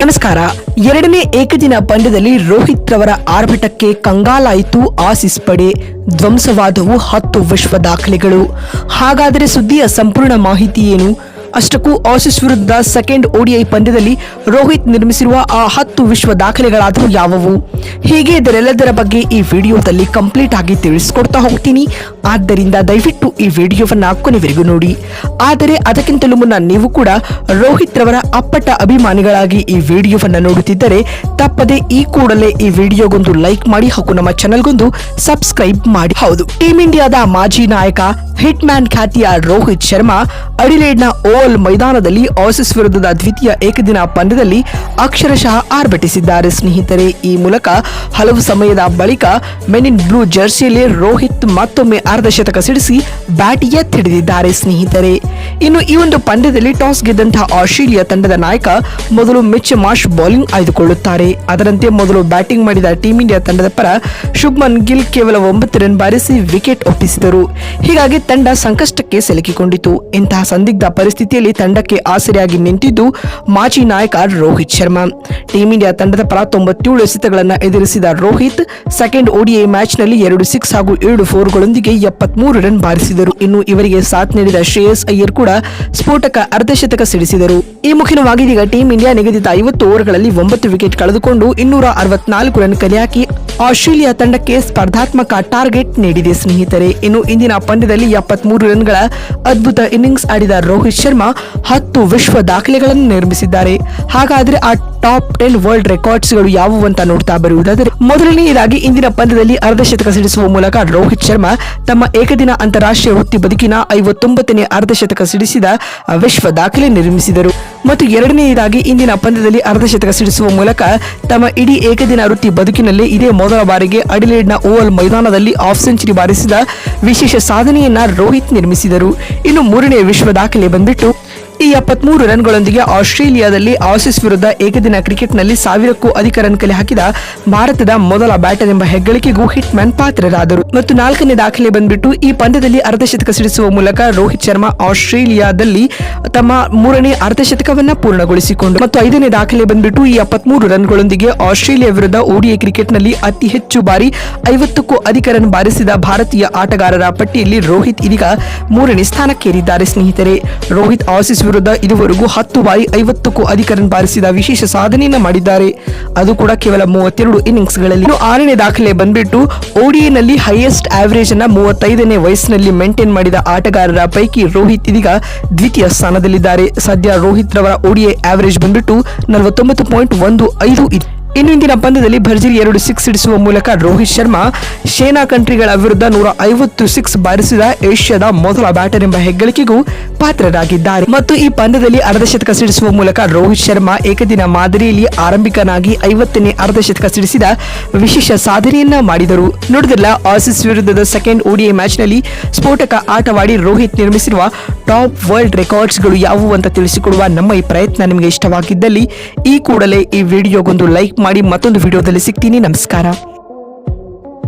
ನಮಸ್ಕಾರ. ಎರಡನೇ ಏಕದಿನ ಪಂದ್ಯದಲ್ಲಿ ರೋಹಿತ್ ರವರ ಆರ್ಭಟಕ್ಕೆ ಕಂಗಾಲಾಯಿತು ಆಸೀಸ್ ಪಡೆ. ಧ್ವಂಸವಾದವು 10 ವಿಶ್ವ ದಾಖಲೆಗಳು. ಹಾಗಾದರೆ ಸುದ್ದಿಯ ಸಂಪೂರ್ಣ ಮಾಹಿತಿ ಏನು? ಅಷ್ಟಕ್ಕೂ ಆಸೀಸ್ ವಿರುದ್ಧ ಸೆಕೆಂಡ್ ODI ಪಂದ್ಯದಲ್ಲಿ ರೋಹಿತ್ ನಿರ್ಮಿಸಿರುವ ಆ 10 ವಿಶ್ವ ದಾಖಲೆಗಳಾದರೂ ಯಾವುವು? ಹೀಗೆ ಇದರೆಲ್ಲದರ ಬಗ್ಗೆ ಈ ವಿಡಿಯೋದಲ್ಲಿ ಕಂಪ್ಲೀಟ್ ಆಗಿ ತಿಳಿಸ್ಕೊಡ್ತಾ ಹೋಗ್ತೀನಿ. ಆದ್ದರಿಂದ ದಯವಿಟ್ಟು ಈ ವಿಡಿಯೋವನ್ನ ಕೊನೆವರೆಗೂ ನೋಡಿ. ಆದರೆ ಅದಕ್ಕಿಂತಲೂ ಮುನ್ನ ನೀವು ಕೂಡ ರೋಹಿತ್ ರವರ ಅಪ್ಪಟ ಅಭಿಮಾನಿಗಳಾಗಿ ಈ ವಿಡಿಯೋವನ್ನ ನೋಡುತ್ತಿದ್ದರೆ ತಪ್ಪದೆ ಈ ಕೂಡಲೇ ಈ ವಿಡಿಯೋಗೊಂದು ಲೈಕ್ ಮಾಡಿ ಹಾಗೂ ನಮ್ಮ ಚಾನೆಲ್ಗೊಂದು ಸಬ್ಸ್ಕ್ರೈಬ್ ಮಾಡಿ. ಹೌದು, ಟೀಂ ಇಂಡಿಯಾದ ಮಾಜಿ ನಾಯಕ ಹಿಟ್ ಮ್ಯಾನ್ ಖ್ಯಾತಿಯ ರೋಹಿತ್ ಶರ್ಮಾ ಅಡಿಲೇಡ್ನ ಓವಲ್ ಮೈದಾನದಲ್ಲಿ ಆಸೀಸ್ ವಿರುದ್ಧದ ದ್ವಿತೀಯ ಏಕದಿನ ಪಂದ್ಯದಲ್ಲಿ ಅಕ್ಷರಶಃ ಆರ್ಭಟಿಸಿದ್ದಾರೆ ಸ್ನೇಹಿತರೆ. ಈ ಮೂಲಕ ಹಲವು ಸಮಯದ ಬಳಿಕ ಮೆನ್ ಇನ್ ಬ್ಲೂ ಜರ್ಸಿಯಲ್ಲಿ ರೋಹಿತ್ ಮತ್ತೊಮ್ಮೆ ಅರ್ಧಶತಕ ಸಿಡಿಸಿ ಬ್ಯಾಟ್ ಎತ್ತಿಡಿದಿದ್ದಾರೆ ಸ್ನೇಹಿತರೆ. ಇನ್ನು ಈ ಒಂದು ಪಂದ್ಯದಲ್ಲಿ ಟಾಸ್ ಗೆದ್ದಂತಹ ಆಸ್ಟ್ರೇಲಿಯಾ ತಂಡದ ನಾಯಕ ಮೊದಲು ಮಿಚ್ ಮಾರ್ಷ್ ಬೌಲಿಂಗ್ ಆಯ್ದುಕೊಳ್ಳುತ್ತಾರೆ. ಅದರಂತೆ ಮೊದಲು ಬ್ಯಾಟಿಂಗ್ ಮಾಡಿದ ಟೀಂ ಇಂಡಿಯಾ ತಂಡದ ಪರ ಶುಭ್ಮನ್ ಗಿಲ್ ಕೇವಲ 9 ರನ್ ಬಾರಿಸಿ ವಿಕೆಟ್ ಒಪ್ಪಿಸಿದರು. ಹೀಗಾಗಿ ತಂಡ ಸಂಕಷ್ಟಕ್ಕೆ ಸಿಲುಕಿಕೊಂಡಿತು. ಇಂತಹ ಸಂದಿಗ್ಧ ಪರಿಸ್ಥಿತಿಯಲ್ಲಿ ತಂಡಕ್ಕೆ ಆಸರೆಯಾಗಿ ನಿಂತಿದ್ದು ಮಾಜಿ ನಾಯಕ ರೋಹಿತ್ ಶರ್ಮಾ. ಟೀಂ ಇಂಡಿಯಾ ತಂಡದ ಪರ 97 ಎಸೆತಗಳನ್ನು ಎದುರಿಸಿದ ರೋಹಿತ್ ಸೆಕೆಂಡ್ ODI ಮ್ಯಾಚ್ ನಲ್ಲಿ 2 6 ಹಾಗೂ 7 4ಗಳೊಂದಿಗೆ 73 ರನ್ ಬಾರಿಸಿದರು. ಇನ್ನು ಇವರಿಗೆ ಸಾಥ್ ನೀಡಿದ ಶ್ರೇಯಸ್ ಅಯ್ಯರ್ ಕೂಡ ಸ್ಫೋಟಕ ಅರ್ಧಶತಕ ಸಿಡಿಸಿದರು. ಈ ಮುಖ್ಯವಾಗಿ ಈಗ ಟೀಂ ಇಂಡಿಯಾ ನಿಗದಿತ 50 ಓವರ್ಗಳಲ್ಲಿ 9 ವಿಕೆಟ್ ಕಳೆದುಕೊಂಡು 264 ರನ್ ಕಲೆ ಹಾಕಿ ಆಸ್ಟ್ರೇಲಿಯಾ ತಂಡಕ್ಕೆ ಸ್ಪರ್ಧಾತ್ಮಕ ಟಾರ್ಗೆಟ್ ನೀಡಿದೆ ಸ್ನೇಹಿತರೆ. ಇನ್ನು ಇಂದಿನ ಪಂದ್ಯದಲ್ಲಿ 73 ರನ್ಗಳ ಅದ್ಭುತ ಇನ್ನಿಂಗ್ಸ್ ಆಡಿದ ರೋಹಿತ್ ಶರ್ಮಾ 10 ವಿಶ್ವ ದಾಖಲೆಗಳನ್ನು ನಿರ್ಮಿಸಿದ್ದಾರೆ. ಹಾಗಾದ್ರೆ ಆ ಟಾಪ್ 10 ವರ್ಲ್ಡ್ ರೆಕಾರ್ಡ್ಸ್ ಗಳು ಯಾವುವು ಅಂತ ನೋಡ್ತಾ ಬರುವುದಾದರೆ, ಮೊದಲನೆಯದಾಗಿ ಇಂದಿನ ಪಂದ್ಯದಲ್ಲಿ ಅರ್ಧಶತಕ ಸಿಡಿಸುವ ಮೂಲಕ ರೋಹಿತ್ ಶರ್ಮಾ ತಮ್ಮ ಏಕದಿನ ಅಂತಾರಾಷ್ಟ್ರೀಯ ವೃತ್ತಿ ಬದುಕಿನ 59ನೇ ಅರ್ಧಶತಕ ಸಿಡಿಸಿದ ವಿಶ್ವ ದಾಖಲೆ ನಿರ್ಮಿಸಿದರು. ಮತ್ತು ಎರಡನೆಯದಾಗಿ ಇಂದಿನ ಪಂದ್ಯದಲ್ಲಿ ಅರ್ಧಶತಕ ಸಿಡಿಸುವ ಮೂಲಕ ತಮ್ಮ ಇಡೀ ಏಕದಿನ ವೃತ್ತಿ ಬದುಕಿನಲ್ಲಿ ಇದೇ ಮೊದಲ ಬಾರಿಗೆ ಅಡಿಲೇಡ್ನ ಓವಲ್ ಮೈದಾನದಲ್ಲಿ ಹಾಫ್ ಸೆಂಚುರಿ ಬಾರಿಸಿದ ವಿಶೇಷ ಸಾಧನೆಯನ್ನ ರೋಹಿತ್ ನಿರ್ಮಿಸಿದರು. ಇನ್ನು ಮೂರನೇ ವಿಶ್ವ ದಾಖಲೆ ಬಂದ್ಬಿಟ್ಟು ಈ 73 ರನ್ಗಳೊಂದಿಗೆ ಆಸ್ಟ್ರೇಲಿಯಾದಲ್ಲಿ ಆಸೀಸ್ ವಿರುದ್ಧ ಏಕದಿನ ಕ್ರಿಕೆಟ್ನಲ್ಲಿ 1000ಕ್ಕೂ ಅಧಿಕ ರನ್ ಕಲೆ ಹಾಕಿದ ಭಾರತದ ಮೊದಲ ಬ್ಯಾಟರ್ ಎಂಬ ಹೆಗ್ಗಳಿಕೆಗೂ ಹಿಟ್ ಮ್ಯಾನ್ ಪಾತ್ರರಾದರು. ಮತ್ತು 4ನೇ ದಾಖಲೆ ಬಂದ್ಬಿಟ್ಟು ಈ ಪಂದ್ಯದಲ್ಲಿ ಅರ್ಧಶತಕ ಸಿಡಿಸುವ ಮೂಲಕ ರೋಹಿತ್ ಶರ್ಮಾ ಆಸ್ಟ್ರೇಲಿಯಾದಲ್ಲಿ ತಮ್ಮ 3ನೇ ಅರ್ಧಶತಕವನ್ನ ಪೂರ್ಣಗೊಳಿಸಿಕೊಂಡು ಮತ್ತು 5ನೇ ದಾಖಲೆ ಬಂದ್ಬಿಟ್ಟು ಈ 73 ರನ್ಗಳೊಂದಿಗೆ ಆಸ್ಟ್ರೇಲಿಯಾ ವಿರುದ್ಧ ODI ಕ್ರಿಕೆಟ್ನಲ್ಲಿ ಅತಿ ಹೆಚ್ಚು ಬಾರಿ 50ಕ್ಕೂ ಅಧಿಕ ರನ್ ಬಾರಿಸಿದ ಭಾರತೀಯ ಆಟಗಾರರ ಪಟ್ಟಿಯಲ್ಲಿ ರೋಹಿತ್ ಇದೀಗ 3ನೇ ಸ್ಥಾನಕ್ಕೇರಿದ್ದಾರೆ ಸ್ನೇಹಿತರೆ. ರೋಹಿತ್ ಆಸೀಸ್ ವಿರುದ್ಧ ಇದುವರೆಗೂ 10 ಬಾರಿ 50ಕ್ಕೂ ಅಧಿಕ ರನ್ ಬಾರಿಸಿದ ವಿಶೇಷ ಸಾಧನೆಯನ್ನ ಮಾಡಿದ್ದಾರೆ. ಅದು ಕೂಡ ಕೇವಲ 32 ಇನ್ನಿಂಗ್ಸ್ಗಳಲ್ಲಿ. 6ನೇ ದಾಖಲೆ ಬಂದ್ಬಿಟ್ಟು ODI ನಲ್ಲಿ ಹೈಯೆಸ್ಟ್ ಆವರೇಜ್ ಅನ್ನ 35ನೇ ವಯಸ್ಸಿನಲ್ಲಿ ಮೇಂಟೈನ್ ಮಾಡಿದ ಆಟಗಾರರ ಪೈಕಿ ರೋಹಿತ್ ಇದೀಗ ದ್ವಿತೀಯ ಸ್ಥಾನದಲ್ಲಿದ್ದಾರೆ. ಸದ್ಯ ರೋಹಿತ್ ರವರ ODI ಆವರೇಜ್ ಬಂದ್ಬಿಟ್ಟು 49.15 ಇದೆ. ಇನ್ನು ಇಂದಿನ ಪಂದ್ಯದಲ್ಲಿ ಭರ್ಜರಿ 2 6 ಸಿಡಿಸುವ ಮೂಲಕ ರೋಹಿತ್ ಶರ್ಮಾ ಸೇನಾ ಕಂಟ್ರಿಗಳ ವಿರುದ್ಧ 150 6 ಬಾರಿಸಿದ ಏಷ್ಯಾದ ಮೊದಲ ಬ್ಯಾಟರ್ ಎಂಬ ಹೆಗ್ಗಳಿಕೆಗೂ ಪಾತ್ರರಾಗಿದ್ದಾರೆ. ಮತ್ತು ಈ ಪಂದ್ಯದಲ್ಲಿ ಅರ್ಧಶತಕ ಸಿಡಿಸುವ ಮೂಲಕ ರೋಹಿತ್ ಶರ್ಮಾ ಏಕದಿನ ಮಾದರಿಯಲ್ಲಿ ಆರಂಭಿಕನಾಗಿ 50ನೇ ಅರ್ಧಶತಕ ಸಿಡಿಸಿದ ವಿಶೇಷ ಸಾಧನೆಯನ್ನ ಮಾಡಿದರು. ನೋಡಿದ್ರಲ್ಲ, ಆಸೀಸ್ ವಿರುದ್ಧದ ಸೆಕೆಂಡ್ ODI ಮ್ಯಾಚ್ ನಲ್ಲಿ ಸ್ಫೋಟಕ ಆಟವಾಡಿ ರೋಹಿತ್ ನಿರ್ಮಿಸಿರುವ ಟಾಪ್ ವರ್ಲ್ಡ್ ರೆಕಾರ್ಡ್ಸ್ ಗಳು ಯಾವುವು ಅಂತ ತಿಳಿಸಿಕೊಡುವ ನಮ್ಮ ಈ ಪ್ರಯತ್ನ ನಿಮಗೆ ಇಷ್ಟವಾಗಿದ್ದಲ್ಲಿ ಈ ಕೂಡಲೇ ಈ ವಿಡಿಯೋಗೊಂದು ಲೈಕ್ ಮಾಡಿ. ಮತ್ತೊಂದು ವಿಡಿಯೋದಲ್ಲಿ ಸಿಗ್ತೀನಿ. ನಮಸ್ಕಾರ.